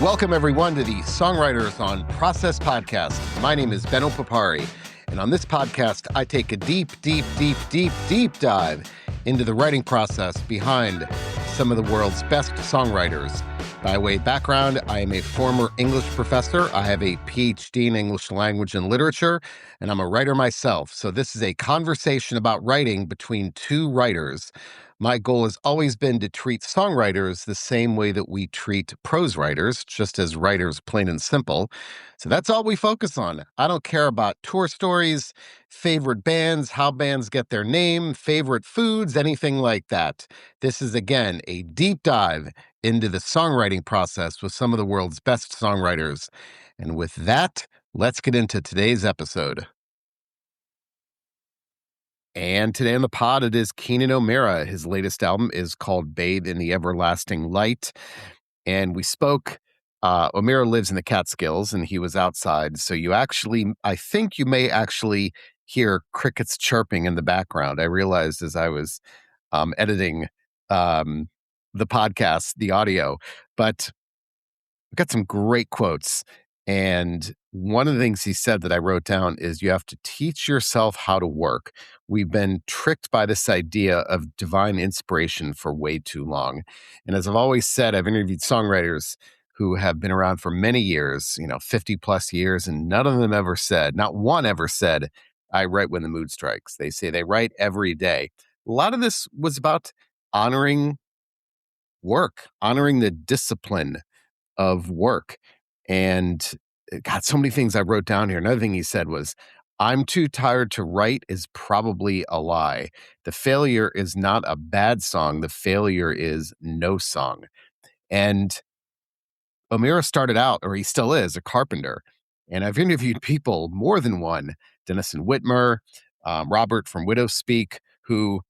Welcome, everyone, to the Songwriters on Process podcast. My name is Benno Papari, and on this podcast, I take a deep dive into the writing process behind some of the world's best songwriters. By way of background, I am a former English professor. I have a PhD in English language and literature, and I'm a writer myself. So this is a conversation about writing between two writers. My goal has always been to treat songwriters the same way that we treat prose writers, just as writers, plain and simple. So that's all we focus on. I don't care about tour stories, favorite bands, how bands get their name, favorite foods, anything like that. This is, again, a deep dive into the songwriting process with some of the world's best songwriters. And with that, let's get into today's episode. And today on the pod, it is Keenan O'Meara. His latest album is called Bathe in the Everlasting Light. And we spoke, O'Meara lives in the Catskills and he was outside. So I think you may actually hear crickets chirping in the background. I realized as I was editing the podcast, the audio, but I've got some great quotes. And one of the things he said that I wrote down is you have to teach yourself how to work. We've been tricked by this idea of divine inspiration for way too long. And as I've always said, I've interviewed songwriters who have been around for many years, 50 plus years, and none of them not one ever said, I write when the mood strikes. They say they write every day. A lot of this was about honoring work, honoring the discipline of work. And God, so many things I wrote down here. Another thing he said was, I'm too tired to write is probably a lie. The failure is not a bad song. The failure is no song. And O'Meara started out, or he still is, a carpenter. And I've interviewed people, more than one, Denison Whitmer, Robert from Widow Speak, who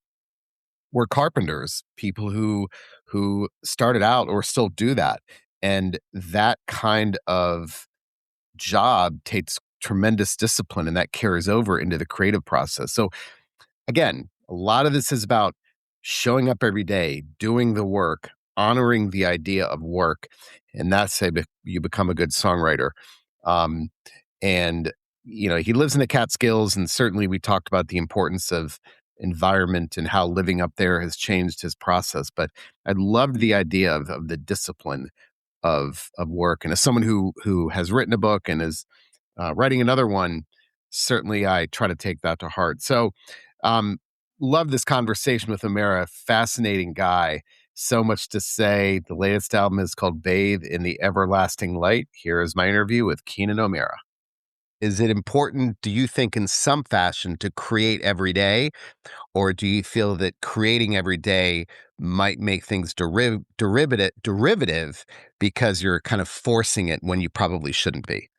were carpenters, people who started out or still do that. And that kind of job takes tremendous discipline, and that carries over into the creative process. So again, a lot of this is about showing up every day, doing the work, honoring the idea of work, and that's how you become a good songwriter. And he lives in the Catskills, and certainly we talked about the importance of environment and how living up there has changed his process. But I loved the idea of the discipline of work. And as someone who has written a book and is writing another one, certainly I try to take that to heart. So love this conversation with O'Meara, fascinating guy. So much to say. The latest album is called Bathe in the Everlasting Light. Here is my interview with Keenan O'Meara. Is it important, do you think, in some fashion to create every day? Or do you feel that creating every day might make things derivative because you're kind of forcing it when you probably shouldn't be?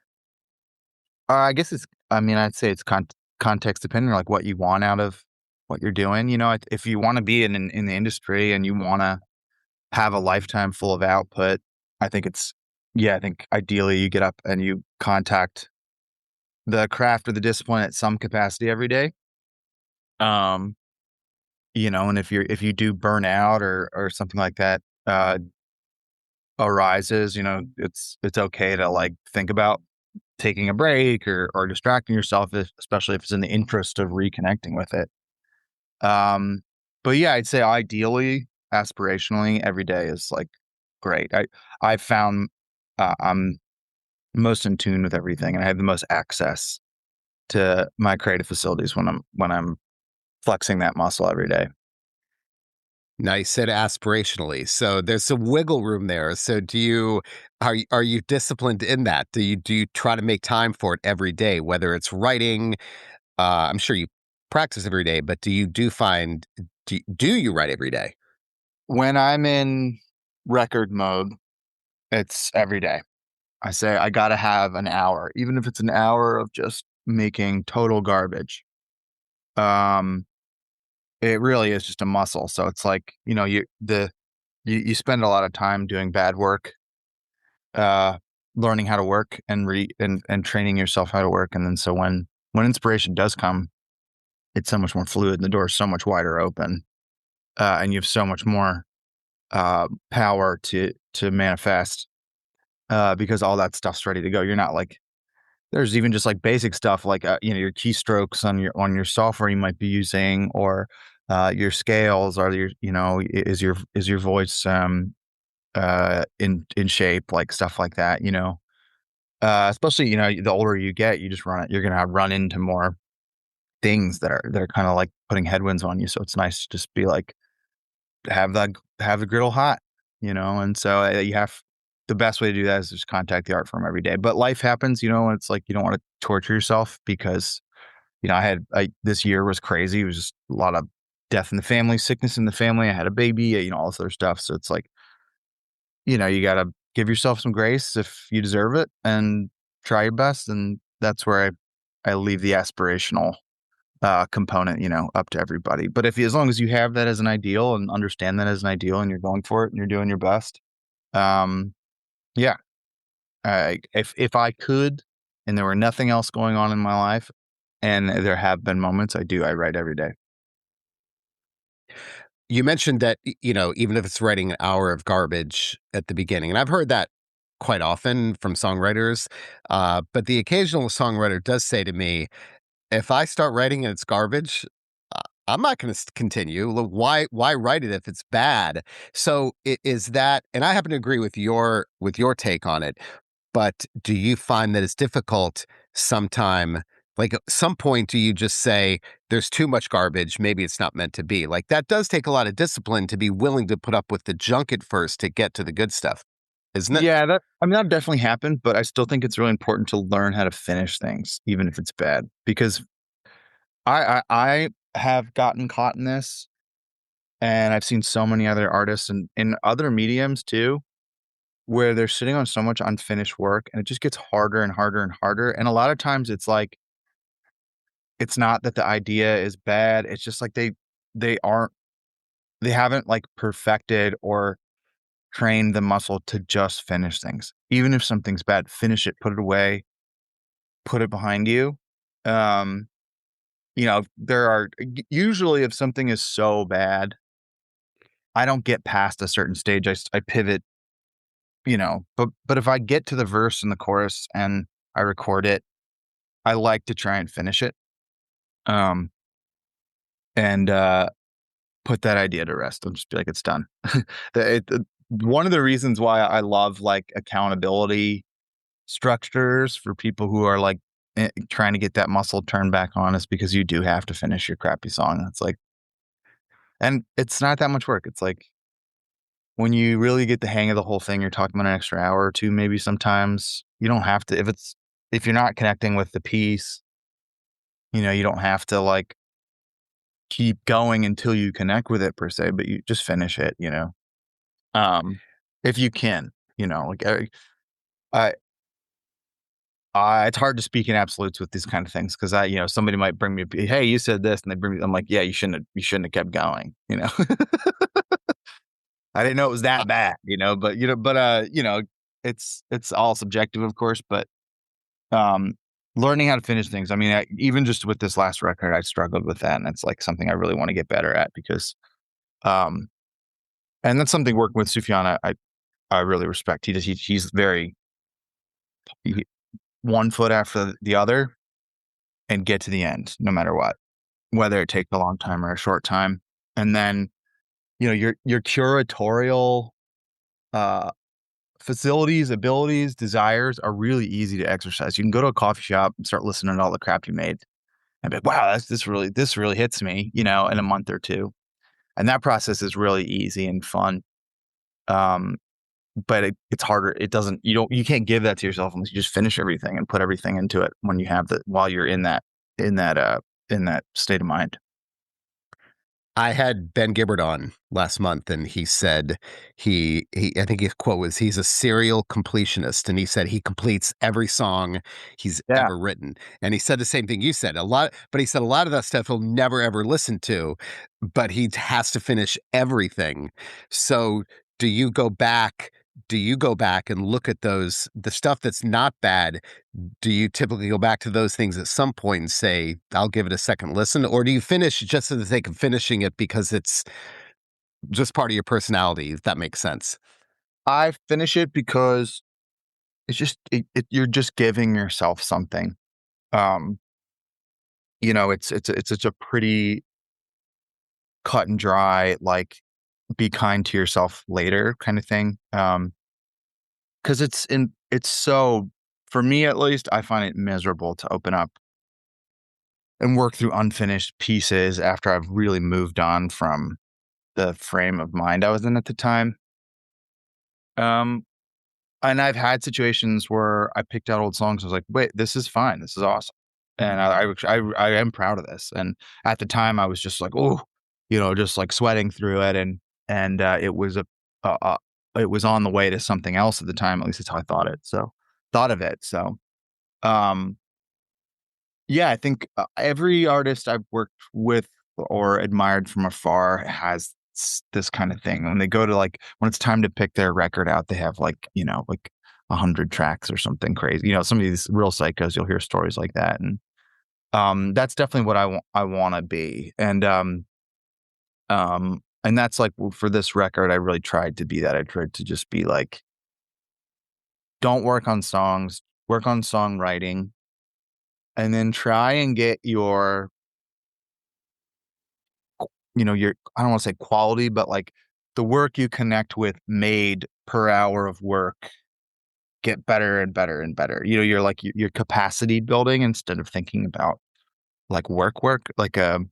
I guess I'd say it's context dependent, like what you want out of what you're doing. If you want to be in the industry and you want to have a lifetime full of output, I think ideally you get up and you contact the craft or the discipline at some capacity every day. And if you do burn out or something like that arises, it's okay to like think about taking a break or distracting yourself, especially if it's in the interest of reconnecting with it. But yeah, I'd say ideally, aspirationally, every day is like great. I've found I'm most in tune with everything, and I have the most access to my creative facilities when I'm flexing that muscle every day. Now, you said aspirationally, so there's some wiggle room there. So are you disciplined in that? Do you try to make time for it every day, whether it's writing? I'm sure you practice every day, but do you write every day? When I'm in record mode, it's every day. I say I gotta have an hour, even if it's an hour of just making total garbage. It really is just a muscle. So it's like, you spend a lot of time doing bad work, learning how to work and training yourself how to work. And then so when inspiration does come, it's so much more fluid and the door is so much wider open. And you have so much more power to manifest. because all that stuff's ready to go. You're not like there's even just like basic stuff like your keystrokes on your software you might be using, or your scales, or your is your voice in shape, like stuff like that. Especially the older you get, you're gonna run into more things that are kind of like putting headwinds on you. So it's nice to just be like have the griddle hot, and so you have the best way to do that is just contact the art firm every day. But life happens, and it's like you don't want to torture yourself because, this year was crazy. It was just a lot of death in the family, sickness in the family. I had a baby, all this other stuff. So it's like, you got to give yourself some grace if you deserve it and try your best. And that's where I leave the aspirational component, up to everybody. But as long as you have that as an ideal and understand that as an ideal and you're going for it and you're doing your best, um, yeah. If I could, and there were nothing else going on in my life, and there have been moments I write every day. You mentioned that, even if it's writing an hour of garbage at the beginning, and I've heard that quite often from songwriters, but the occasional songwriter does say to me, if I start writing and it's garbage, I'm not going to continue. Why write it if it's bad? So is that, and I happen to agree with your take on it. But do you find that it's difficult sometime? Like at some point, do you just say there's too much garbage? Maybe it's not meant to be. Like that does take a lot of discipline to be willing to put up with the junk at first to get to the good stuff, isn't it? Yeah, that definitely happened, but I still think it's really important to learn how to finish things, even if it's bad, because I have gotten caught in this, and I've seen so many other artists and in other mediums too, where they're sitting on so much unfinished work, and it just gets harder and harder and harder. And a lot of times, it's like it's not that the idea is bad; it's just like they aren't they haven't like perfected or trained the muscle to just finish things. Even if something's bad, finish it, put it away, put it behind you. Um, there are usually if something is so bad, I don't get past a certain stage. I pivot, but if I get to the verse and the chorus and I record it, I like to try and finish it. Um, and put that idea to rest. I'll just be like, it's done. One of the reasons why I love like accountability structures for people who are like trying to get that muscle turned back on is because you do have to finish your crappy song. It's like, and it's not that much work. It's like when you really get the hang of the whole thing, you're talking about an extra hour or two, maybe sometimes you don't have to, if you're not connecting with the piece, you don't have to like keep going until you connect with it per se, but you just finish it. Um, if you can, like I, it's hard to speak in absolutes with these kind of things because somebody might bring me, hey, you said this, and they bring me, I'm like, yeah, you shouldn't have kept going. I didn't know it was Uh, that bad, it's all subjective, of course, but um, learning how to finish things. I mean, even just with this last record, I struggled with that, and it's like something I really want to get better at because, um, and that's something working with Sufjan, I really respect. He's very he, one foot after the other and get to the end, no matter what, whether it takes a long time or a short time. And then, your curatorial uh, facilities, abilities, desires are really easy to exercise. You can go to a coffee shop and start listening to all the crap you made and be like, wow, this really hits me, in a month or two. And that process is really easy and fun. Um, but it's harder. It doesn't, you can't give that to yourself unless you just finish everything and put everything into it when you have while you're in that, uh, in that state of mind. I had Ben Gibbard on last month, and he said I think his quote was, he's a serial completionist, and he said he completes every song he's Yeah. ever written. And he said the same thing you said, a lot, but he said a lot of that stuff he'll never ever listen to, but he has to finish everything. So do you go back? Do you go back and look at the stuff that's not bad? Do you typically go back to those things at some point and say, I'll give it a second listen? Or do you finish just for the sake of finishing it because it's just part of your personality, if that makes sense? I finish it because you're just giving yourself something. Um, it's a pretty cut and dry, like, be kind to yourself later kind of thing. Because it's so, for me at least, I find it miserable to open up and work through unfinished pieces after I've really moved on from the frame of mind I was in at the time. Um, and I've had situations where I picked out old songs. I was like, "Wait, this is fine. This is awesome," and I am proud of this. And at the time, I was just like, "Oh," just like sweating through it, and uh, uh, it was on the way to something else at the time. At least that's how I thought of it. So, um, yeah, I think, every artist I've worked with or admired from afar has this kind of thing. When they go to, like, when it's time to pick their record out, they have, like, 100 tracks or something crazy. Some of these real psychos, you'll hear stories like that, and that's definitely what I want to be. And that's like, for this record, I really tried to be that. I tried to just be like, don't work on songs, work on songwriting, and then try and get your, I don't wanna say quality, but, like, the work you connect with made per hour of work get better and better and better. You're like, your capacity building instead of thinking about, like, work, like, um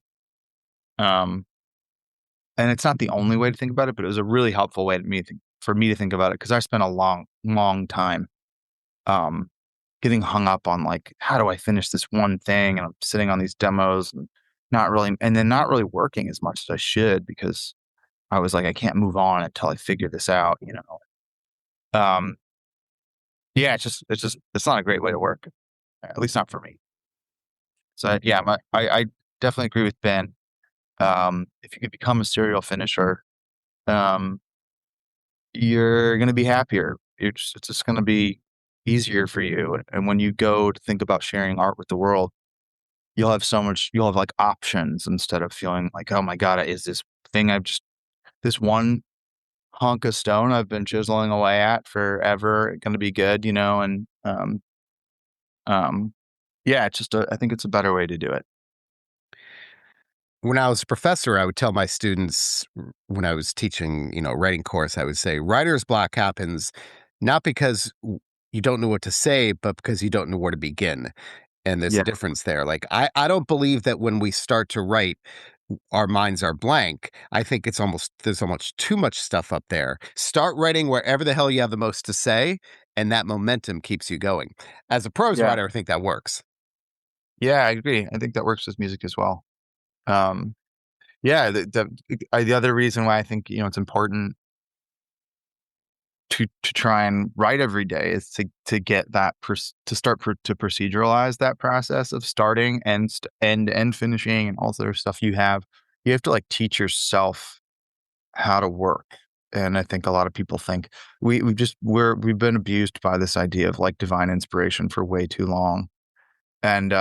and it's not the only way to think about it, but it was a really helpful way to me think for me to think about it, because I spent a long, long time, um, getting hung up on, like, how do I finish this one thing, and I'm sitting on these demos and not really working as much as I should, because I was like, "I can't move on until I figure this out?" Um, yeah, it's not a great way to work, at least not for me. So, yeah, I definitely agree with Ben. If you could become a serial finisher, um, you're gonna be happier. It's just gonna be easier for you, and when you go to think about sharing art with the world, you'll have, like, options instead of feeling like, "Oh my god, is this one hunk of stone I've been chiseling away at forever gonna be good?" And, um, yeah, I think it's a better way to do it. When I was a professor, I would tell my students when I was teaching, writing course, I would say writer's block happens not because you don't know what to say, but because you don't know where to begin. And there's a Yeah, difference there. Like, I don't believe that when we start to write, our minds are blank. I think there's so much too much stuff up there. Start writing wherever the hell you have the most to say, and that momentum keeps you going. As a prose yeah, writer, I think that works. yeah, I agree. I think that works with music as well. Um, yeah, the other reason why I think, it's important to try and write every day is to get that to start to proceduralize that process of starting and end finishing and all the other stuff you have to, like, teach yourself how to work. And I think a lot of people think we've been abused by this idea of, like, divine inspiration for way too long. And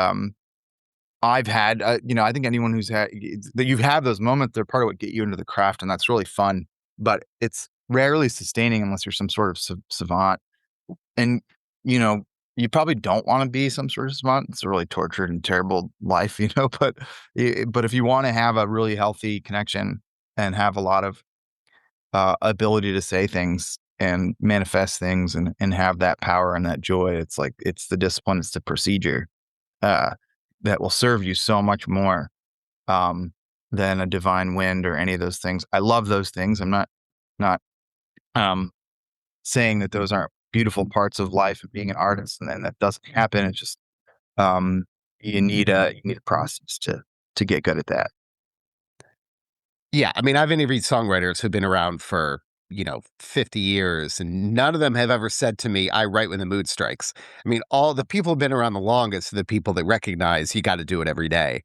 I've had, I think anyone who's had that you have those moments, they're part of what get you into the craft, and that's really fun. But it's rarely sustaining unless you're some sort of savant. And, you know, you probably don't want to be some sort of savant. It's a really tortured and terrible life, But but if you want to have a really healthy connection and have a lot of ability to say things and manifest things and have that power and that joy, it's like it's the discipline, it's the procedure, uh, that will serve you so much more, um, than a divine wind or any of those things. I love those things. I'm not um, saying that those aren't beautiful parts of life of being an artist, and then that doesn't happen. It's just, um, you need a process to get good at that. Yeah, I mean, I've interviewed songwriters who've been around for, 50 years, and none of them have ever said to me, "I write when the mood strikes." I mean, all the people who've been around the longest are the people that recognize you gotta do it every day,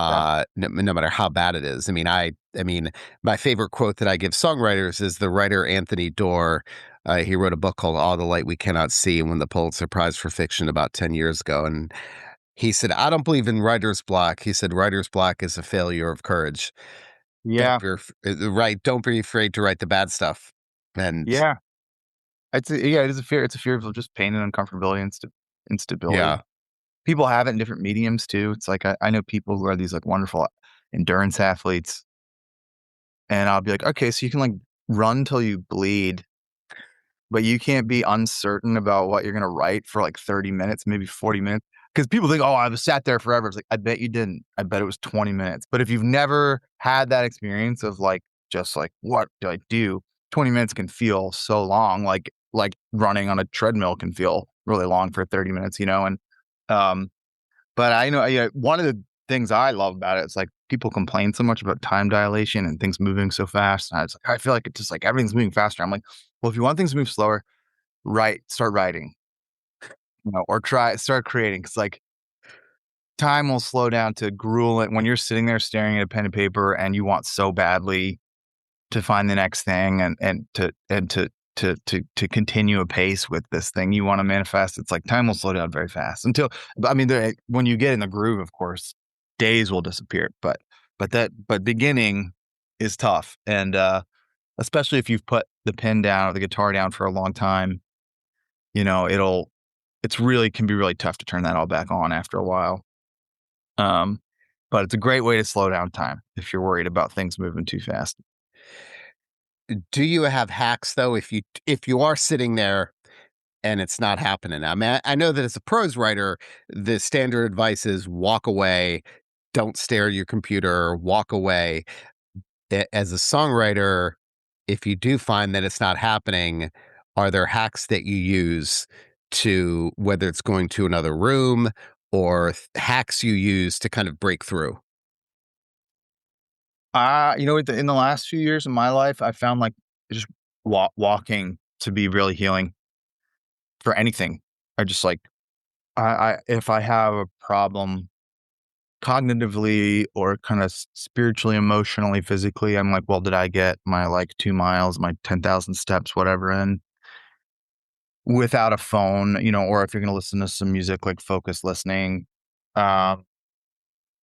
Yeah. no matter how bad it is. I mean, my favorite quote that I give songwriters is the writer Anthony Doerr. He wrote a book called All the Light We Cannot See and won the Pulitzer Prize for Fiction about 10 years ago, and he said, "I don't believe in writer's block." He said, "Writer's block is a failure of courage." Don't Yeah. be af right, don't be afraid to write the bad stuff, and Yeah. I'd say, yeah, it is a fear. It's a fear of just pain and uncomfortability and instability. Yeah. People have it in different mediums too. It's like I know people who are these like wonderful endurance athletes, and I'll be like, okay, so you can like run till you bleed, but you can't be uncertain about what you're gonna write for like 30 minutes, maybe 40 minutes. Because people think, oh, I've sat there forever. It's like, I bet you didn't. I bet it was 20 minutes. But if you've never had that experience of like, just like, what do I do? 20 minutes can feel so long, like running on a treadmill can feel really long for 30 minutes, And um, but I know, yeah, one of the things I love about it is like people complain so much about time dilation and things moving so fast. And I feel like it's just like everything's moving faster. I'm like, well, if you want things to move slower, start writing, or start creating. Cause like time will slow down to grueling when you're sitting there staring at a pen and paper and you want so badly to find the next thing and to continue a pace with this thing you want to manifest. It's like time will slow down very fast until, but I mean, when you get in the groove, of course, days will disappear, but beginning is tough. And, especially if you've put the pen down or the guitar down for a long time, you know, it's really can be really tough to turn that all back on after a while. Um, but it's a great way to slow down time if you're worried about things moving too fast. Do you have hacks though if you are sitting there and it's not happening? I mean, I know that as a prose writer, the standard advice is walk away, don't stare at your computer, walk away. As a songwriter, if you do find that it's not happening, are there hacks that you use to whether it's going to another room or hacks you use to kind of break through? In the last few years of my life, I found like just walking to be really healing for anything. I just like I if I have a problem cognitively or kind of spiritually, emotionally, physically, I'm like, well, did I get my like 2 miles, my 10,000 steps, whatever, in without a phone, or if you're gonna listen to some music, like focus listening. Um,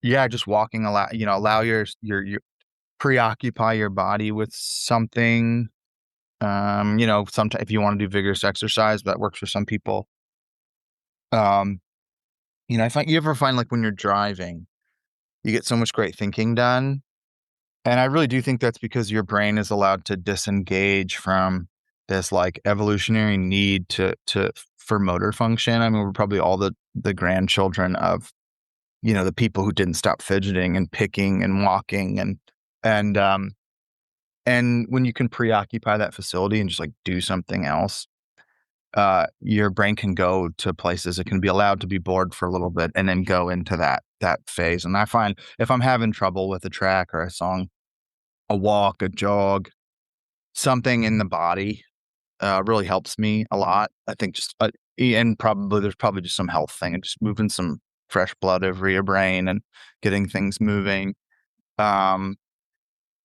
yeah, just walking allow your preoccupy your body with something. Sometimes if you want to do vigorous exercise, that works for some people. Um, I find you ever find like when you're driving, you get so much great thinking done. And I really do think that's because your brain is allowed to disengage from this like evolutionary need to for motor function. I mean, we're probably all the grandchildren of, the people who didn't stop fidgeting and picking and walking and and when you can preoccupy that facility and just like do something else, your brain can go to places. It can be allowed to be bored for a little bit and then go into that phase. And I find if I'm having trouble with a track or a song, a walk, a jog, something in the body, really helps me a lot. I think and probably there's probably just some health thing and just moving some fresh blood over your brain and getting things moving. Um,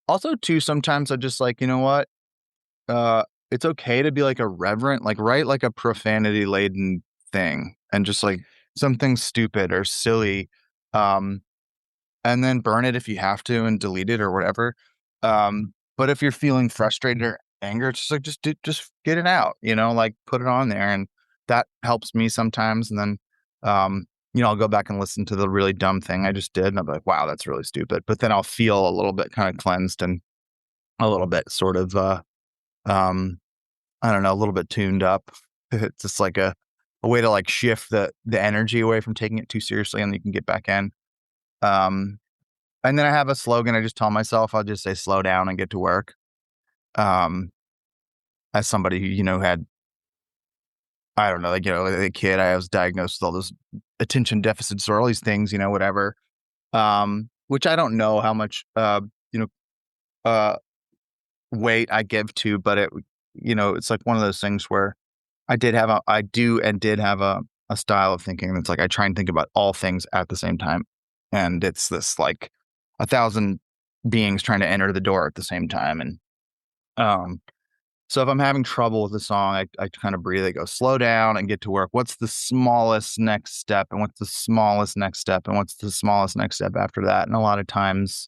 Also too, sometimes I just like, you know what? It's okay to be like a reverent, like write like a profanity laden thing and just like something stupid or silly. Um, and then burn it if you have to and delete it or whatever. But if you're feeling frustrated or anger, it's just like just get it out, like put it on there, and that helps me sometimes. And then, I'll go back and listen to the really dumb thing I just did, and I'll be like, wow, that's really stupid. But then I'll feel a little bit kind of cleansed and a little bit sort of, um, I don't know, a little bit tuned up. It's just like a way to like shift the energy away from taking it too seriously, and you can get back in. Um, and then I have a slogan I just tell myself, I'll just say, "Slow down and get to work." Um, as somebody who, had I don't know, like, as a kid, I was diagnosed with all this attention deficit disorder, all these things, whatever. Which I don't know how much, you know, uh, weight I give to, but it's like one of those things where I do and did have a style of thinking that's like I try and think about all things at the same time. And it's this like 1,000 beings trying to enter the door at the same time. And um so if I'm having trouble with the song, I kind of breathe, I go slow down and get to work. What's the smallest next step? And what's the smallest next step? And what's the smallest next step after that? And a lot of times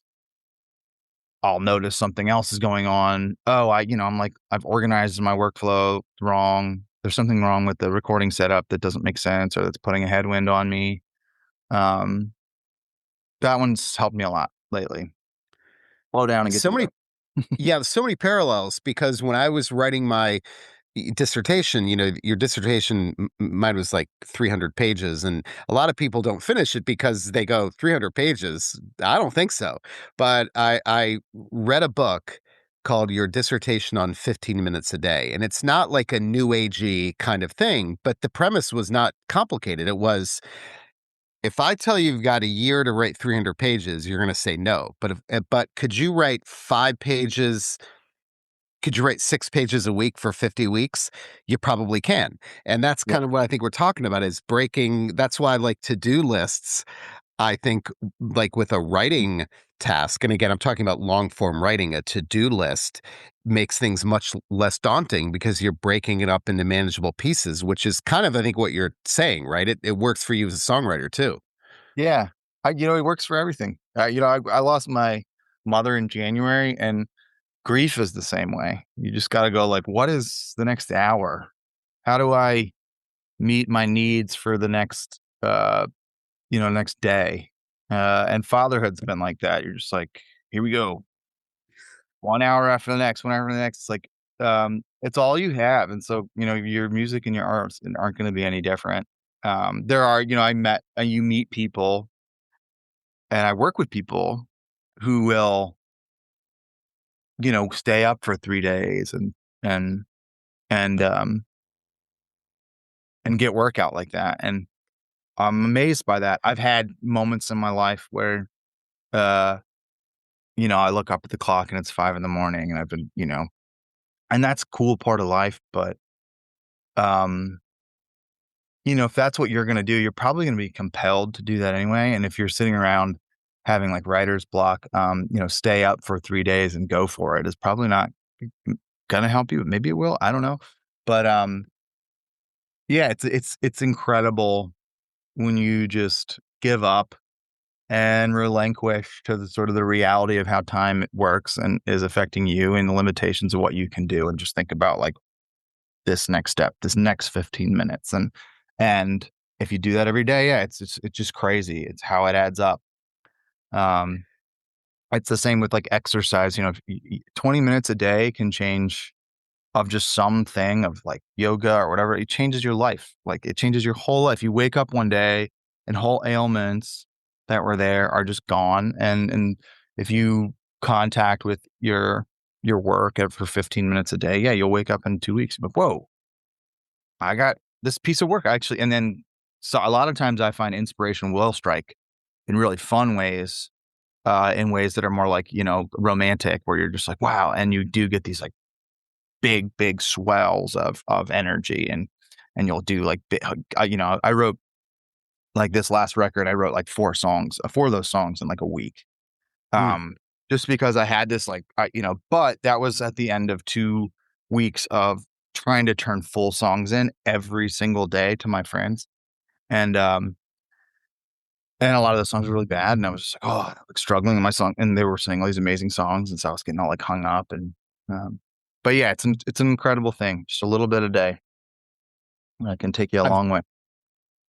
I'll notice something else is going on. Oh, I'm like, I've organized my workflow wrong. There's something wrong with the recording setup that doesn't make sense or that's putting a headwind on me. Um, that one's helped me a lot lately. Slow down and get So to many, work. yeah, so many parallels because when I was writing my dissertation, your dissertation, mine was like 300 pages, and a lot of people don't finish it because they go 300 pages. I don't think so. But I read a book called Your Dissertation on 15 Minutes a Day. And it's not like a new agey kind of thing, but the premise was not complicated. It was, if I tell you you've got a year to write 300 pages, you're going to say no. But could you write 5 pages? Could you write 6 pages a week for 50 weeks? You probably can. And that's Yep. kind of what I think we're talking about is breaking. That's why I like to-do lists. I think like with a writing task, and again, I'm talking about long form writing, a to-do list makes things much less daunting because you're breaking it up into manageable pieces, which is kind of, I think, what you're saying, right? It works for you as a songwriter too. Yeah. It works for everything. I lost my mother in January, and grief is the same way. You just got to go like, what is the next hour? How do I meet my needs for the next day? And fatherhood's been like that. You're just like, here we go. 1 hour after the next, 1 hour after the next. It's like, it's all you have. And so, your music and your arts aren't going to be any different. There are, you meet people and I work with people who will, stay up for 3 days and, and, um, and get workout like that. And I'm amazed by that. I've had moments in my life where, uh, I look up at the clock and it's 5 in the morning and I've been, and that's a cool part of life. But, um, if that's what you're going to do, you're probably going to be compelled to do that anyway. And if you're sitting around having like writer's block, stay up for 3 days and go for it is probably not going to help you. Maybe it will. I don't know. But, yeah, it's incredible when you just give up and relinquish to the sort of the reality of how time works and is affecting you and the limitations of what you can do, and just think about like this next step, this next 15 minutes. And if you do that every day, yeah, it's just crazy. It's how it adds up. Um, it's the same with like exercise, 20 minutes a day can change of just something of like yoga or whatever. It changes your life. Like it changes your whole life. You wake up one day and whole ailments that were there are just gone. And if you contact with your work for 15 minutes a day, yeah, you'll wake up in 2 weeks. But whoa, I got this piece of work actually. And then so a lot of times I find inspiration will strike in really fun ways, in ways that are more like, romantic, where you're just like, wow. And you do get these like big swells of energy, and you'll do like, I wrote like this last record, I wrote like 4 of those songs in like a week. Mm. Um, just because I had this like, but that was at the end of 2 weeks of trying to turn full songs in every single day to my friends. And, and a lot of the songs were really bad. And I was just like, oh, like struggling in my song. And they were singing all these amazing songs. And so I was getting all like hung up um, but yeah, it's an incredible thing. Just a little bit a day can take you a I've long way.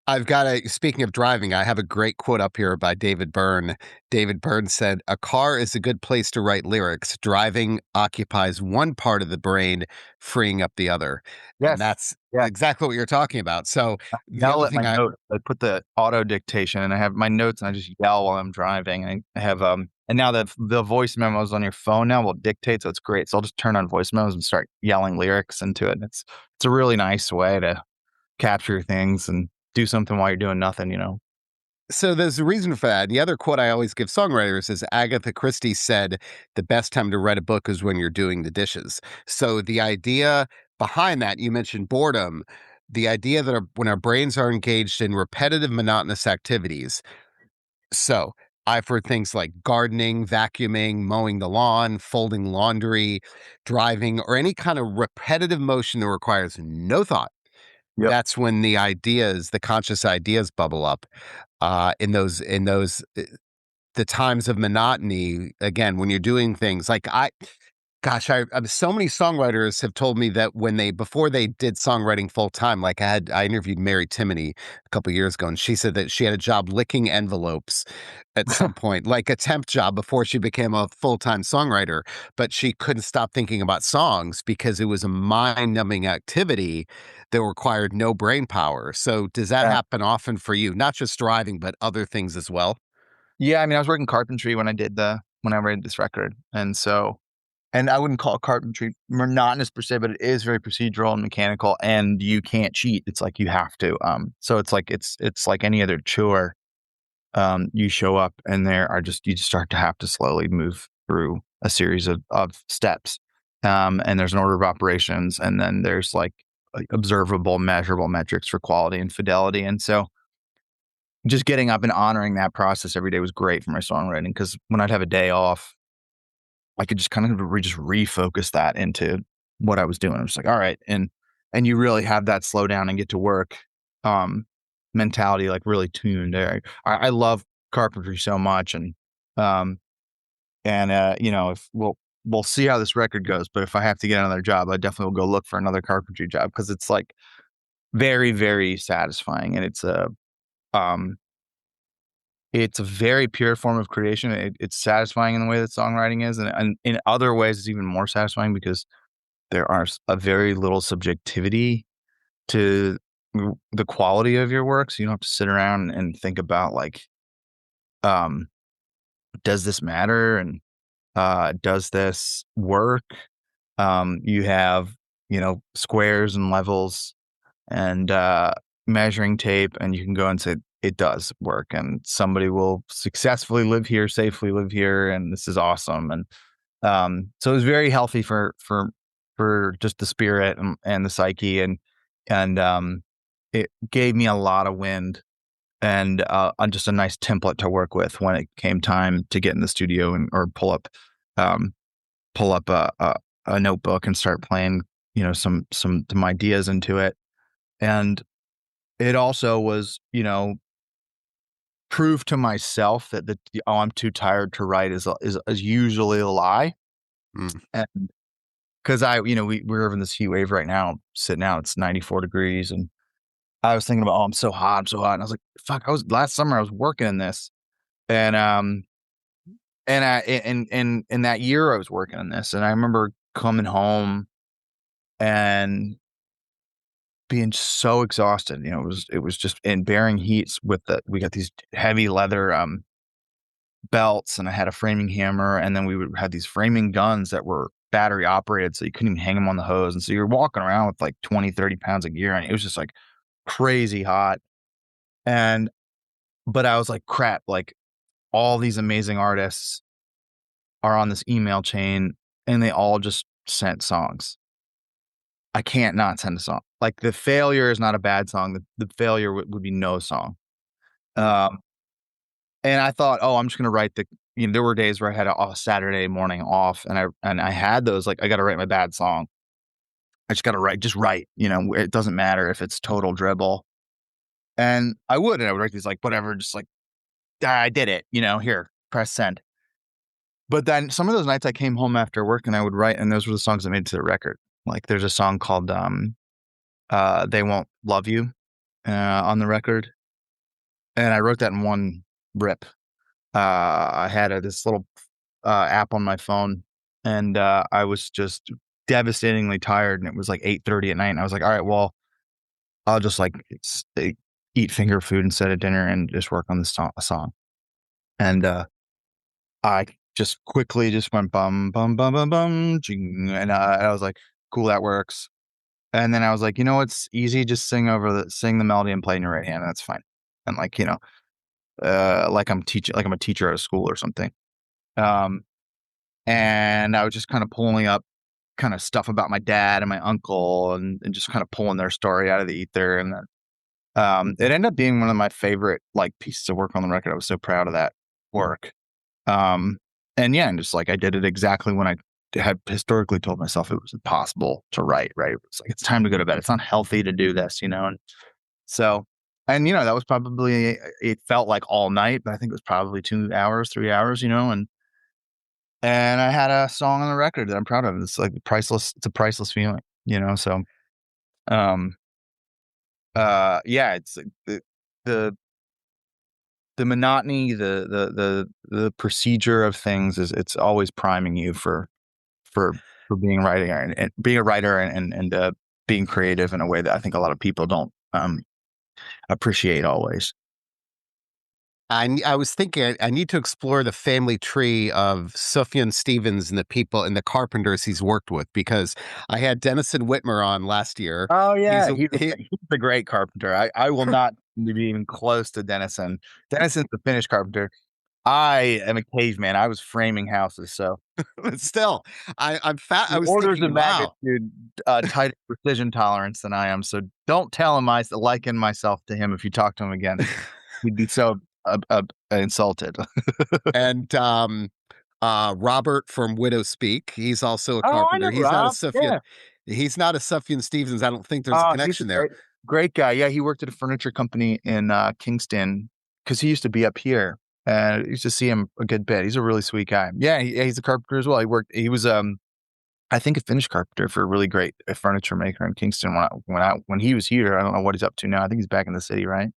I've got speaking of driving, I have a great quote up here by David Byrne. David Byrne said, "A car is a good place to write lyrics. Driving occupies one part of the brain, freeing up the other." And Yes. that's Yeah. exactly what you're talking about. So the Yell other at my thing notes. I put the auto dictation and I have my notes and I just yell while I'm driving. And I have and now the voice memos on your phone now will dictate, so it's great. So I'll just turn on voice memos and start yelling lyrics into it. And it's a really nice way to capture things and do something while you're doing nothing. So there's a reason for that. The other quote I always give songwriters is Agatha Christie said, "The best time to write a book is when you're doing the dishes." So the idea behind that, you mentioned boredom, the idea that when our brains are engaged in repetitive, monotonous activities. So I've heard things like gardening, vacuuming, mowing the lawn, folding laundry, driving, or any kind of repetitive motion that requires no thought. Yep. That's when the conscious ideas bubble up in those the times of monotony, again, when you're doing things like gosh, so many songwriters have told me that before they did songwriting full time, like I interviewed Mary Timony a couple years ago, and she said that she had a job licking envelopes at some point, like a temp job before she became a full time songwriter. But she couldn't stop thinking about songs because it was a mind numbing activity that required no brain power. So does that Yeah. happen often for you? Not just driving, but other things as well? Yeah, I mean, I was working carpentry when I made this record, and I wouldn't call it carpentry monotonous per se, but it is very procedural and mechanical, and you can't cheat. It's like you have to. So it's like any other chore. You show up, and you just start to have to slowly move through a series of steps. And there's an order of operations, and then there's like observable, measurable metrics for quality and fidelity. And so just getting up and honoring that process every day was great for my songwriting because when I'd have a day off, I could just kind of just refocus that into what I was doing. I was like, all right, and you really have that slow down and get to work um, mentality like really tuned. I love carpentry so much, um, you know, if we'll see how this record goes, but if I have to get another job, I definitely will go look for another carpentry job because it's like very very satisfying, and um it's a very pure form of creation. It's satisfying in the way that songwriting is, and in other ways, it's even more satisfying because there are a very little subjectivity to the quality of your work. So you don't have to sit around and think about like, um, does this matter and does this work? You have squares and levels and measuring tape, and you can go and say it does work, and somebody will successfully live here, safely live here, and this is awesome. And so it was very healthy for just the spirit and the psyche, and it gave me a lot of wind and just a nice template to work with when it came time to get in the studio or um, pull up a notebook and start playing some ideas into it. And it also was, prove to myself that "Oh, I'm too tired to write" is usually a lie. Mm. And 'cause we're in this heat wave right now, sitting out, it's 94 degrees, and I was thinking about, "Oh, I'm so hot, I'm so hot," and I was like, "Fuck, last summer I was working in this." And, in that year I was working on this, and I remember coming home and being so exhausted. It was just in bearing heats we got these heavy leather, belts, and I had a framing hammer, and then we would had these framing guns that were battery operated, so you couldn't even hang them on the hose, and so you're walking around with like 20, 30 pounds of gear, and it was just like crazy hot. And but I was like, crap, like all these amazing artists are on this email chain, and they all just sent songs. I can't not send a song. Like the failure is not a bad song. The failure would be no song. Mm. Um, and I thought, oh, I'm just gonna write there were days where I had a Saturday morning off, and I had those like I got to write my bad song. I just got to write, just write. It doesn't matter if it's total dribble. And I would write these like whatever, just like I did it. Here, press send. But then some of those nights I came home after work and I would write, and those were the songs that made it to the record. Like there's a song called "They Won't Love You" on the record, and I wrote that in one rip. I had this little app on my phone, and I was just devastatingly tired, and it was like 8:30 at night. And I was like, all right, well, I'll just like eat finger food instead of dinner and just work on this song. And I just quickly just went bum bum bum bum bum, ching, and I was like, cool, that works. And then I was like, it's easy, just sing the melody and play in your right hand. That's fine. And like I'm a teacher at a school or something. Um, and I was just kind of pulling up kind of stuff about my dad and my uncle and just kind of pulling their story out of the ether. And then it ended up being one of my favorite like pieces of work on the record. I was so proud of that work. Um, and yeah, and just like I did it exactly when I had historically told myself it was impossible to write, right? It's like it's time to go to bed. It's not healthy to do this. And so And, that was probably it felt like all night, but I think it was probably 2 hours, 3 hours, and I had a song on the record that I'm proud of. It's like priceless. It's a priceless feeling. So, um, yeah, it's like the the monotony, the procedure of things it's always priming you for for being writing and being a writer and being creative in a way that I think a lot of people don't appreciate always. I was thinking I need to explore the family tree of Sufjan Stevens and the people and the carpenters he's worked with because I had Denison Whitmer on last year. Oh He's yeah, a he he's a great carpenter. I will not be even close to Denison. Denison's the Finnish carpenter. I am a caveman. I was framing houses, so but still I'm fat. I the was orders thinking, of wow. magnitude tighter precision tolerance than I am. So don't tell him I liken myself to him. If you talk to him again, he'd be so insulted. And Robert from Widow Speak, he's also a Oh, I carpenter. know Rob. Yeah. He's not a Sufjan Stevens. I don't think there's a Oh, he's a connection there. great guy. Yeah, he worked at a furniture company in, Kingston because he used to be up here, and I used to see him a good bit. He's a really sweet guy. Yeah, he's a carpenter as well. He was, I think a Finnish carpenter for a really great, furniture maker in Kingston when he was here. I don't know what he's up to now. I think he's back in the city, right?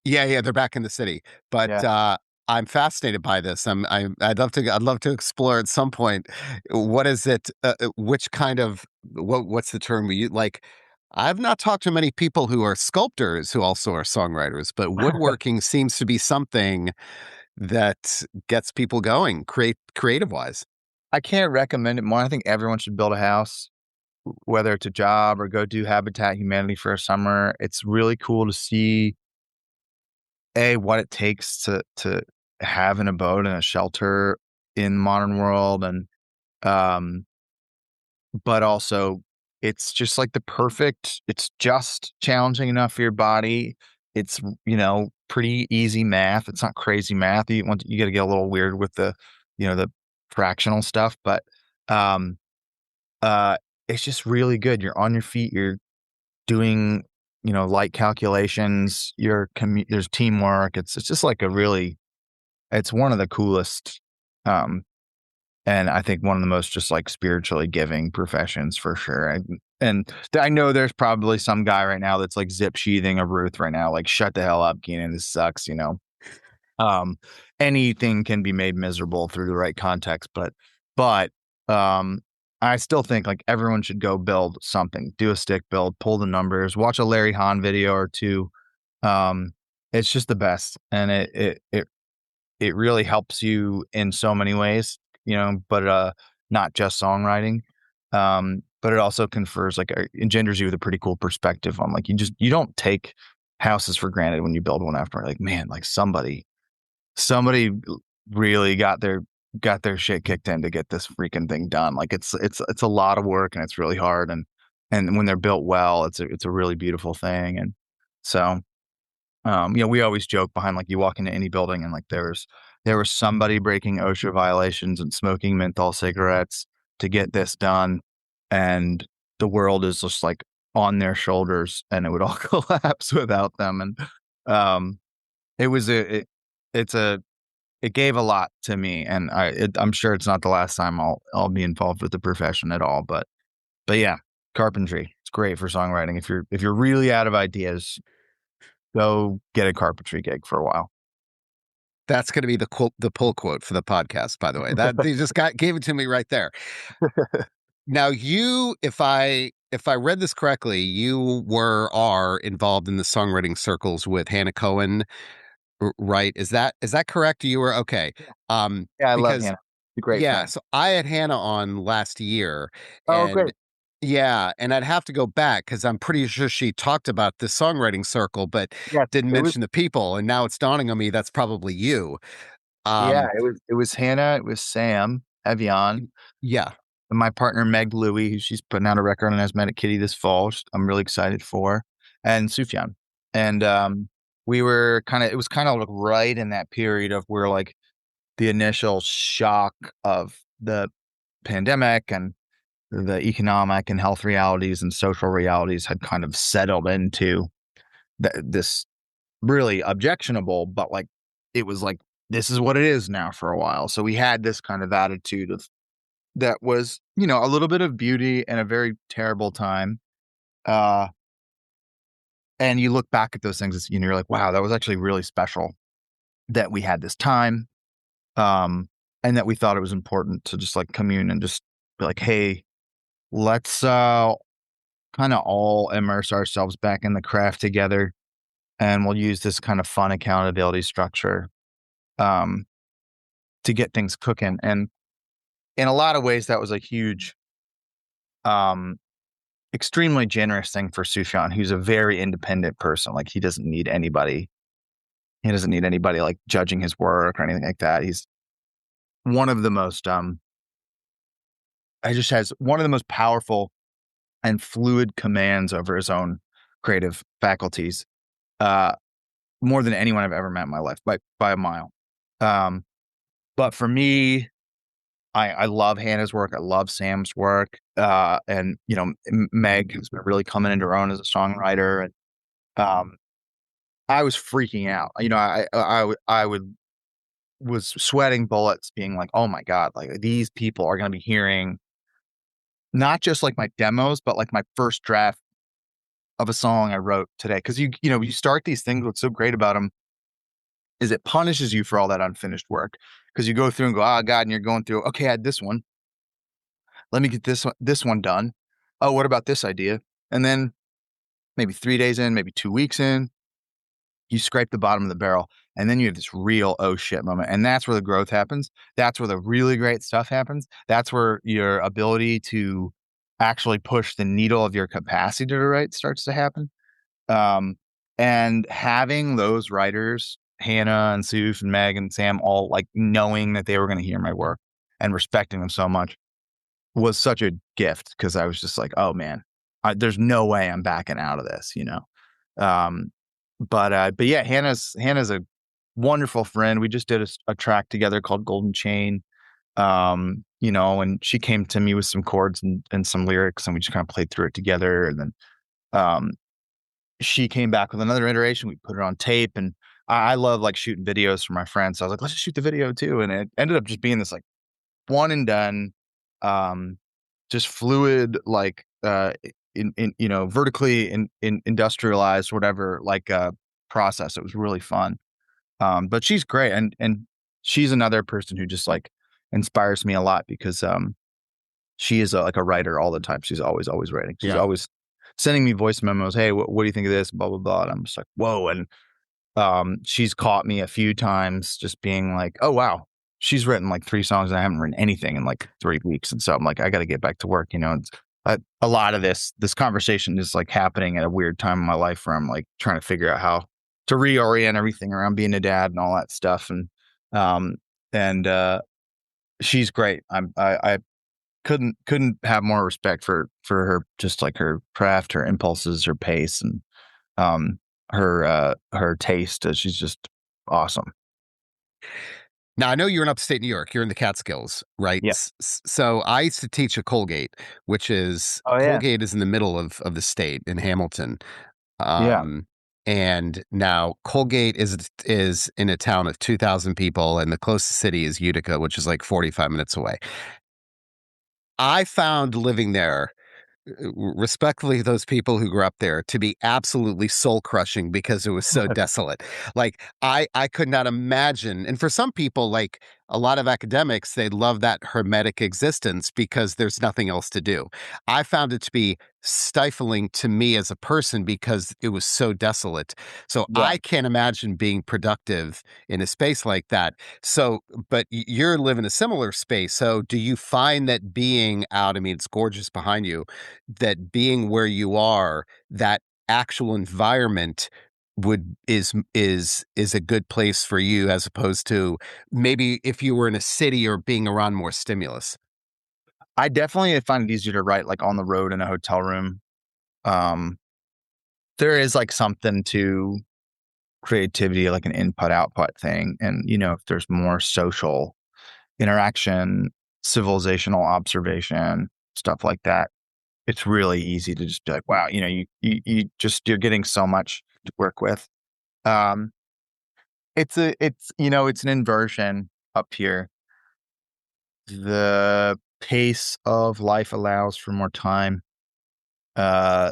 Yeah, yeah, they're back in the city. But Yeah. I'm fascinated by this. I'd love to explore at some point what is it which kind of what's the term we use? Like I've not talked to many people who are sculptors who also are songwriters, but woodworking seems to be something that gets people going, creative wise. I can't recommend it more. I think everyone should build a house, whether it's a job or go do Habitat Humanity for a summer. It's really cool to see what it takes to have an abode and a shelter in modern world, and um, but also it's just like it's just challenging enough for your body. It's, pretty easy math. It's not crazy math. You gotta get a little weird with the fractional stuff, but, um, uh, it's just really good. You're on your feet, you're doing, light calculations, there's teamwork. It's just like it's one of the coolest, um, and I think one of the most just like spiritually giving professions for sure. I know there's probably some guy right now that's like zip sheathing a Ruth right now, like shut the hell up, Keenan. This sucks. Um, Anything can be made miserable through the right context, but I still think like everyone should go build something, do a stick build, pull the numbers, watch a Larry Hahn video or two. Um, it's just the best, and it really helps you in so many ways, but, not just songwriting. But it also confers, like, engenders you with a pretty cool perspective on, like, you don't take houses for granted when you build one after, like, man, like, somebody really got their shit kicked in to get this freaking thing done. Like, it's a lot of work, and it's really hard, and when they're built well, it's a really beautiful thing, and so we always joke behind like you walk into any building and like there was somebody breaking OSHA violations and smoking menthol cigarettes to get this done, and the world is just like on their shoulders, and it would all collapse without them. And um, it was a it, it's a it gave a lot to me, and I'm sure it's not the last time I'll be involved with the profession at all. But yeah, carpentry, it's great for songwriting. If you're really out of ideas, go get a carpentry gig for a while. That's going to be the pull quote for the podcast, by the way. That they just gave it to me right there. Now, if I read this correctly, you are involved in the songwriting circles with Hannah Cohen, right? Is that correct? You were okay. Yeah, I love Because Hannah. She's a great yeah, friend. so I had Hannah on last year, Oh, and great. yeah, and I'd have to go back because I'm pretty sure she talked about the songwriting circle, but Yes, didn't it was mention the people. And now it's dawning on me that's probably you. yeah, Um, it was Hannah, it was Sam Evian, yeah, and my partner Meg Louie, who she's putting out a record on Asthmatic Kitty this fall, I'm really excited for, and Sufjan. And, it was kinda like right in that period of where, like, the initial shock of the pandemic and the economic and health realities and social realities had kind of settled into. this really objectionable, but like it was like this is what it is now for a while. So we had this kind of attitude of that was, a little bit of beauty and a very terrible time. Uh and you look back at those things, you're like, wow, that was actually really special that we had this time. Um and that we thought it was important to just like commune and just be like, hey, let's kind of all immerse ourselves back in the craft together, and we'll use this kind of fun accountability structure um to get things cooking. And in a lot of ways, that was a huge, um, extremely generous thing for Sufjan, who's a very independent person. Like he doesn't need anybody. He doesn't need anybody like judging his work or anything like that. He's one of the most, I just has one of the most powerful and fluid commands over his own creative faculties, uh, more than anyone I've ever met in my life by a mile. Um, but for me, I love Hannah's work. I love Sam's work. And Meg has been really coming into her own as a songwriter. And I was freaking out. Was sweating bullets, being like, oh my god, like these people are going to be hearing not just like my demos, but like my first draft of a song I wrote today. Because you start these things. What's so great about them is it punishes you for all that unfinished work, because you go through and go, oh god, and you're going through. Okay, I had this one. Let me get this one done. Oh, what about this idea? And then maybe 3 days in, maybe 2 weeks in, you scrape the bottom of the barrel, and then you have this real oh shit moment. And that's where the growth happens. That's where the really great stuff happens. That's where your ability to actually push the needle of your capacity to write starts to happen. Um, and having those writers, Hannah and Suf and Meg and Sam, all like knowing that they were going to hear my work and respecting them so much was such a gift, because I was just like, oh man, there's no way I'm backing out of this. Um, but yeah, Hannah's a wonderful friend. We just did a track together called Golden Chain. And she came to me with some chords and some lyrics, and we just kind of played through it together. And then um, she came back with another iteration. We put it on tape, and I love like shooting videos for my friends. So I was like, let's just shoot the video too. And it ended up just being this like one and done, um, just fluid, like in vertically in industrialized whatever, like process. It was really fun. But she's great, and she's another person who just like inspires me a lot, because she is like a writer all the time. She's always writing. She's Yeah. always sending me voice memos. Hey, what do you think of this? Blah blah blah. And I'm just like, whoa. And she's caught me a few times just being like, oh wow, she's written like 3 songs and I haven't written anything in like 3 weeks. And so I'm like, I got to get back to work. It's, a lot of this conversation is like happening at a weird time in my life, where I'm like trying to figure out how to reorient everything around being a dad and all that stuff. Um, and she's great. I couldn't have more respect for her, just like her craft, her impulses, her pace, and um, her taste. She's just awesome. Now, I know you're in upstate New York. You're in the Catskills, right? Yeah. So I used to teach at Colgate, which is Oh yeah. Colgate is in the middle of the state in Hamilton. Yeah. Um, and now Colgate is in a town of 2,000 people, and the closest city is Utica, which is like 45 minutes away. I found living there, respectfully, those people who grew up there, to be absolutely soul crushing because it was so desolate. Like I could not imagine. And for some people, like a lot of academics, they love that hermetic existence because there's nothing else to do. I found it to be stifling to me as a person because it was so desolate. So Yeah. I can't imagine being productive in a space like that. So, but you're living a similar space. So do you find that being out, I mean, it's gorgeous behind you, that being where you are, that actual environment is a good place for you, as opposed to maybe if you were in a city or being around more stimulus? I definitely find it easier to write like on the road in a hotel room. Um, there is like something to creativity, like an input output thing. And, if there's more social interaction, civilizational observation, stuff like that, it's really easy to just be like, wow, you're getting so much to work with. Um, it's an inversion up here. The pace of life allows for more time. Uh,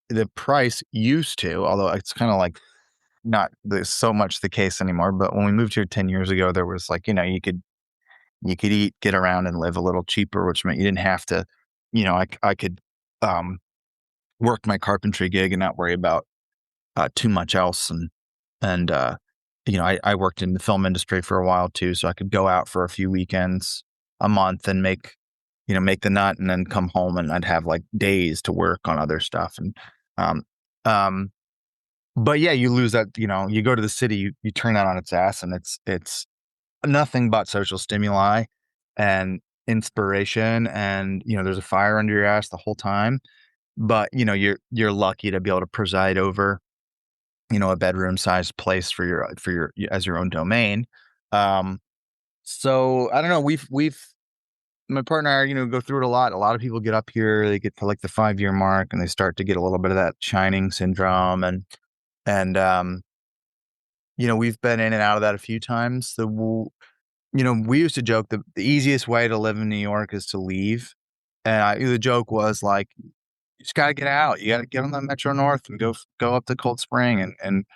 the price used to, although it's kind of like not so much the case anymore. But when we moved here 10 years ago, there was like, you could eat, get around, and live a little cheaper, which meant you didn't have to, I could um, work my carpentry gig and not worry about too much else. And I worked in the film industry for a while too, so I could go out for a few weekends a month and make the nut, and then come home, and I'd have like days to work on other stuff. And um, um, but yeah, you lose that. You go to the city, you turn that on its ass, and it's nothing but social stimuli and inspiration, and there's a fire under your ass the whole time. But you're lucky to be able to preside over a bedroom sized place for your as your own domain. Um, so I don't know. We've my partner and I, go through it a lot. A lot of people get up here, they get to like the 5 year mark, and they start to get a little bit of that shining syndrome, and we've been in and out of that a few times. We used to joke that the easiest way to live in New York is to leave. And the joke was like, you just got to get out. You got to get on the Metro North and go up to Cold Spring, and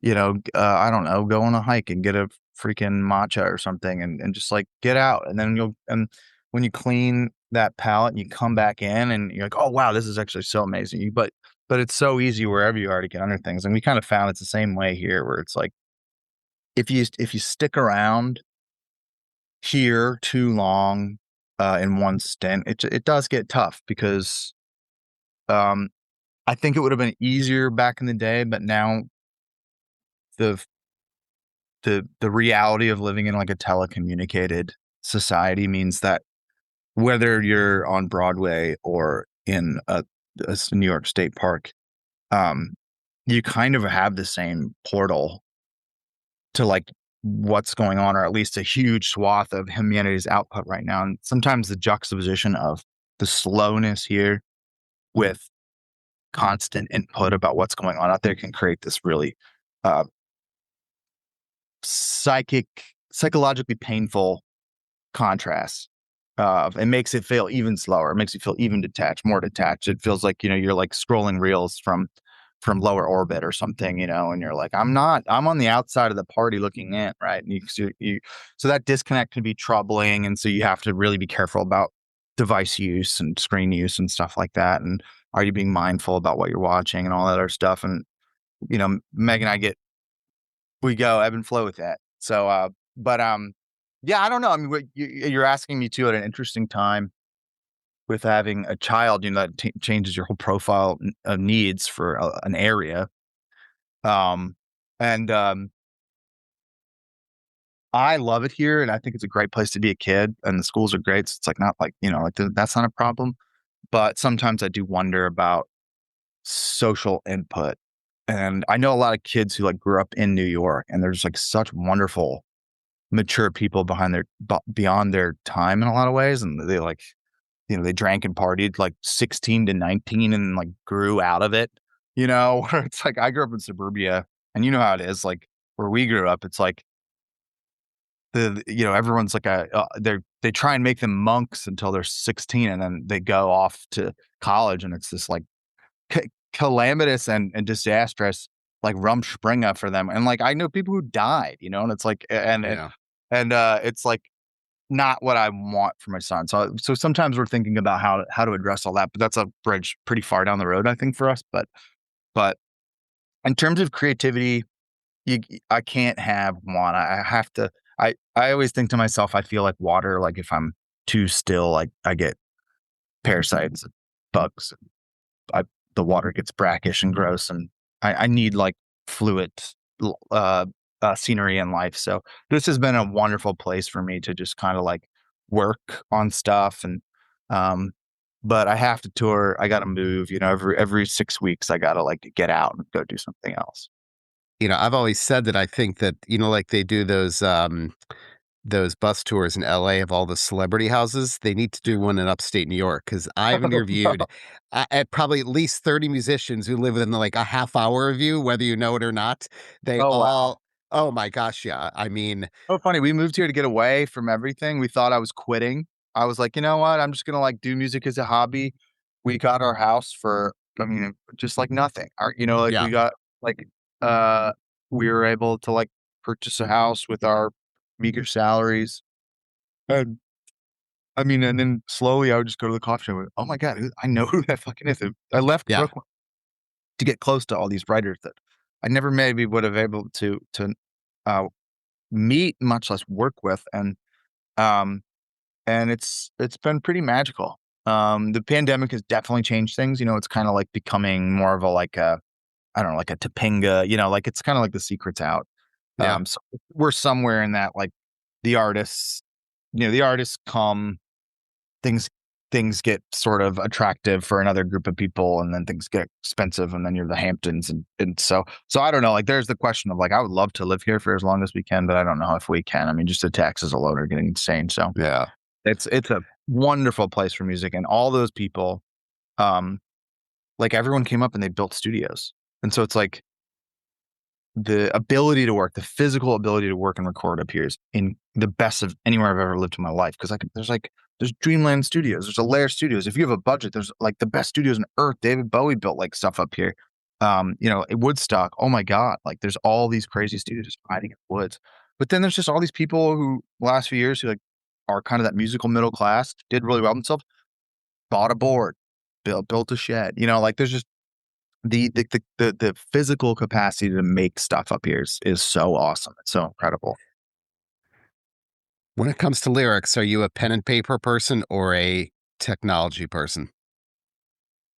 I don't know, go on a hike and get a freaking matcha or something, and just like get out. And then and when you clean that palette and you come back in, and you're like, oh wow, this is actually so amazing. But it's so easy wherever you are to get under things. And we kind of found it's the same way here, where it's like, if you stick around here too long in one stint, it does get tough, because um, I think it would have been easier back in the day, but now the the reality of living in like a telecommunicated society means that whether you're on Broadway or in a New York State park, um, you kind of have the same portal to like what's going on, or at least a huge swath of humanity's output right now. And sometimes the juxtaposition of the slowness here with constant input about what's going on out there can create this really uh, psychologically painful contrast. It makes it feel even slower. It makes you feel even more detached. It feels like, you're like scrolling reels from lower orbit or something, and you're like, I'm on the outside of the party looking in, right? And so that disconnect can be troubling. And so you have to really be careful about device use and screen use and stuff like that. And are you being mindful about what you're watching and all that other stuff? And, Meg and we go ebb and flow with that. So, yeah, I don't know. I mean, you're asking me too at an interesting time with having a child, that changes your whole profile of needs for an area. Um, and I love it here, and I think it's a great place to be a kid, and the schools are great. So it's like not like, like that's not a problem. But sometimes I do wonder about social input. And I know a lot of kids who like grew up in New York, and they're just like such wonderful, mature people beyond their time in a lot of ways. And they like, they drank and partied like 16 to 19 and like grew out of it, where it's like, I grew up in suburbia, and you know how it is, like where we grew up, it's like everyone's like they try and make them monks until they're 16, and then they go off to college, and it's this like calamitous and disastrous like Rumspringa for them. And like, I know people who died, and it's like, Yeah. and it's like not what I want for my son. So sometimes we're thinking about how to address all that, but that's a bridge pretty far down the road, I think, for us. But in terms of creativity, I can't have one. I have to. I always think to myself, I feel like water. Like if I'm too still, like I get parasites, bugs. I, the water gets brackish and gross, and I need like fluid uh, scenery in life. So this has been a wonderful place for me to just kind of like work on stuff. And but I have to tour. I got to move. Every 6 weeks, I got to like get out and go do something else. I've always said that I think that, like they do those bus tours in LA of all the celebrity houses, they need to do one in upstate New York because I've Oh, no. interviewed at probably at least 30 musicians who live within like a half hour of you, whether you know it or not. They Oh, wow. all, oh my gosh, yeah. I mean, So funny, we moved here to get away from everything. We thought I was quitting. I was like, "You know what? I'm just gonna, like, do music as a hobby." We got our house for I mean, just like nothing. Like, yeah, we got, like, uh we were able to, like, purchase a house with our meager salaries, and I mean, and then slowly I would just go to the coffee shop and, "Oh my god, I know who that fucking is." I left yeah, Brooklyn to get close to all these writers that I never maybe would have able to, uh, meet, much less work with, um and it's been pretty magical. The pandemic has definitely changed things. It's kind of like becoming more of a like a I don't know, like a Topanga. Like it's kind of like the secret's out. yeah, So we're somewhere in that like the artists, the artists come, things things get sort of attractive for another group of people, and then things get expensive, and then you're the Hamptons, and so I don't know. Like there's the question of like I would love to live here for as long as we can, but I don't know if we can. I mean, just the taxes alone are getting insane. So yeah. it's a wonderful place for music, and all those people, um, like, everyone came up and they built studios, and so it's like the physical ability to work and record appears in the best of anywhere I've ever lived in my life. Because there's Dreamland Studios, there's Alair Studios. If you have a budget, there's, like, the best studios on earth. David Bowie built, like, stuff up here. At Woodstock, oh my god, like, there's all these crazy studios just hiding in the woods. But then there's just all these people who last few years who, like, are kind of that musical middle class, did really well themselves, bought a board, built a shed, like, there's just the physical capacity to make stuff up here is so awesome. It's so incredible. When it comes to lyrics, are you a pen and paper person or a technology person?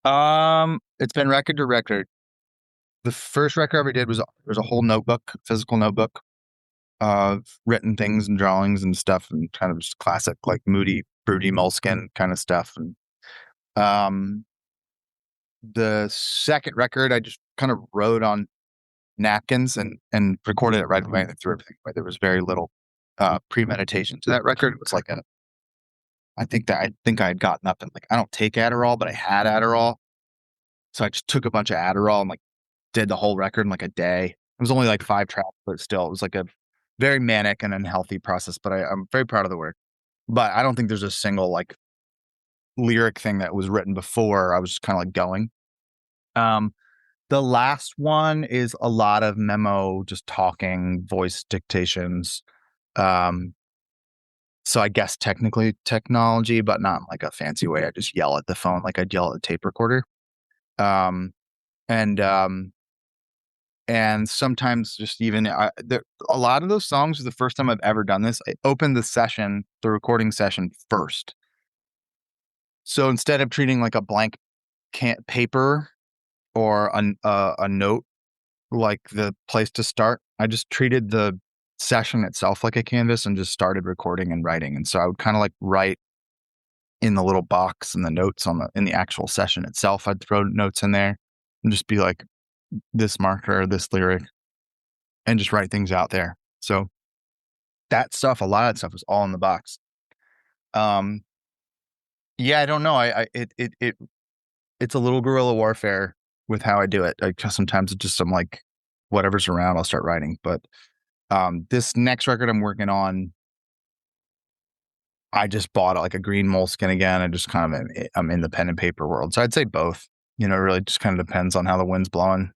It's been record to record. The first record I ever did was a whole notebook, physical notebook of written things and drawings and stuff, and kind of just classic, like, moody, fruity Moleskine kind of stuff. And um, the second record, I just kind of wrote on napkins and recorded it right away and threw everything away. There was very little premeditation to that record. It was like I think I had gotten up and, like, I don't take Adderall, but I had Adderall. So I just took a bunch of Adderall and, like, did the whole record in, like, a day. It was only, like, 5 tracks, but still, it was, like, a very manic and unhealthy process, but I'm very proud of the work. But I don't think there's a single, like, lyric thing that was written before. I was just kinda, like, going. Um, the last one is a lot of memo, just talking, voice dictations. Um, so I guess technically technology, but not in, like, a fancy way. I just yell at the phone like I'd yell at a tape recorder. Um, and, um And sometimes just even a lot of those songs are the first time I've ever done this. I opened the recording session first. So instead of treating like a blank paper or a note like the place to start, I just treated the session itself like a canvas and just started recording and writing. And so I would kind of like write in the little box and the notes in the actual session itself. I'd throw notes in there and just be like this marker, this lyric, and just write things out there. So that stuff, a lot of that stuff was all in the box. Um, yeah, I don't know. It's a little guerrilla warfare with how I do it. Like, 'cause sometimes it's just I'm like, whatever's around, I'll start writing. But this next record I'm working on, I just bought like a green moleskin again. I just kind of I'm in the pen and paper world, so I'd say both. It really just kind of depends on how the wind's blowing.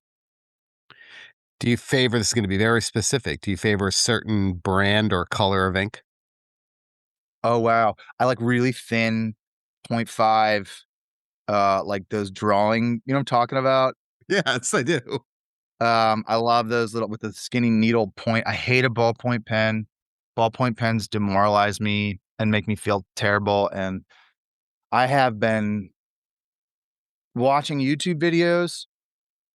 Do you favor this is gonna be very specific. Do you favor a certain brand or color of ink? Oh wow, I like really thin, point 0.5. Like those drawing, what I'm talking about? Yes, I do. I love those little with the skinny needle point. I hate a ballpoint pen. Ballpoint pens demoralize me and make me feel terrible. And I have been watching YouTube videos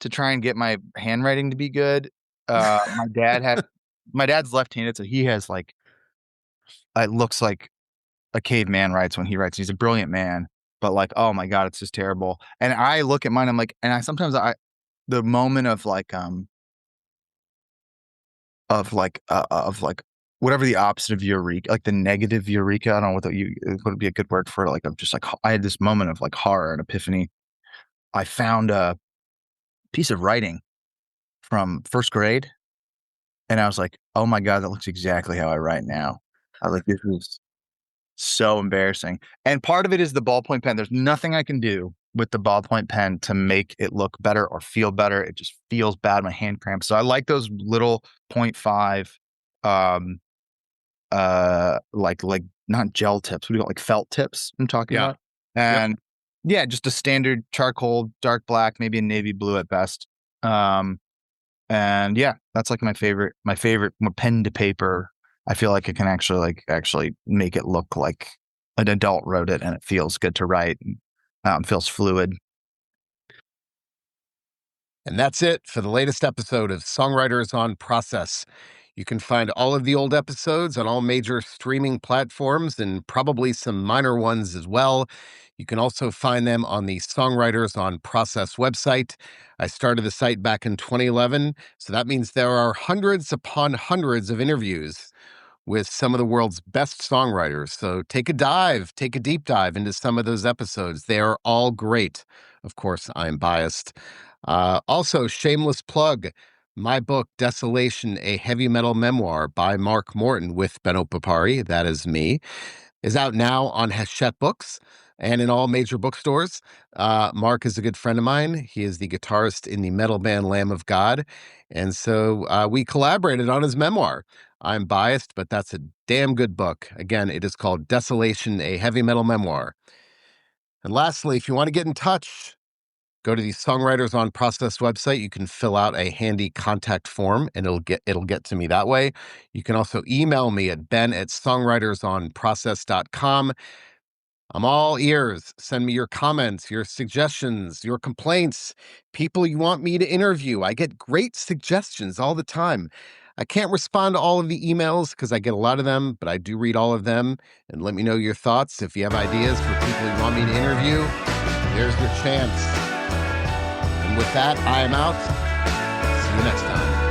to try and get my handwriting to be good. My dad's left-handed, so he has like it looks like a caveman writes when he writes. He's a brilliant man, but like, oh my god, it's just terrible. And I look at mine, I'm like, and I sometimes the moment of like whatever the opposite of eureka, like the negative eureka. I don't know what would be a good word for it. Like I'm just like I had this moment of like horror and epiphany. I found a piece of writing from first grade, and I was like, "Oh my god, that looks exactly how I write now." I was like, "This is so embarrassing." And part of it is the ballpoint pen. There's nothing I can do with the ballpoint pen to make it look better or feel better. It just feels bad. My hand cramps. So I like those little .5, um, like not gel tips. What do you call like felt tips? I'm talking Yeah. about. Yep. And yeah, just a standard charcoal, dark black, maybe a navy blue at best. Um, and yeah, that's like my favorite pen to paper. I feel like it can actually make it look like an adult wrote it and it feels good to write. Feels fluid. And that's it for the latest episode of Songwriters on Process. You can find all of the old episodes on all major streaming platforms and probably some minor ones as well. You can also find them on the Songwriters on Process website. I started the site back in 2011, so that means there are hundreds upon hundreds of interviews with some of the world's best songwriters. So take a deep dive into some of those episodes. They are all great. Of course, I'm biased. Also, shameless plug. My book, Desolation, a Heavy Metal Memoir by Mark Morton with Benno Papari, that is me, is out now on Hachette Books and in all major bookstores. Mark is a good friend of mine. He is the guitarist in the metal band Lamb of God. And so we collaborated on his memoir. I'm biased, but that's a damn good book. Again, it is called Desolation, a Heavy Metal Memoir. And lastly, if you want to get in touch, go to the Songwriters on Process website. You can fill out a handy contact form and it'll get to me that way. You can also email me at ben@songwritersonprocess.com. I'm all ears. Send me your comments, your suggestions, your complaints, people you want me to interview. I get great suggestions all the time. I can't respond to all of the emails because I get a lot of them, but I do read all of them. And let me know your thoughts. If you have ideas for people you want me to interview, there's your chance. And with that, I am out. See you next time.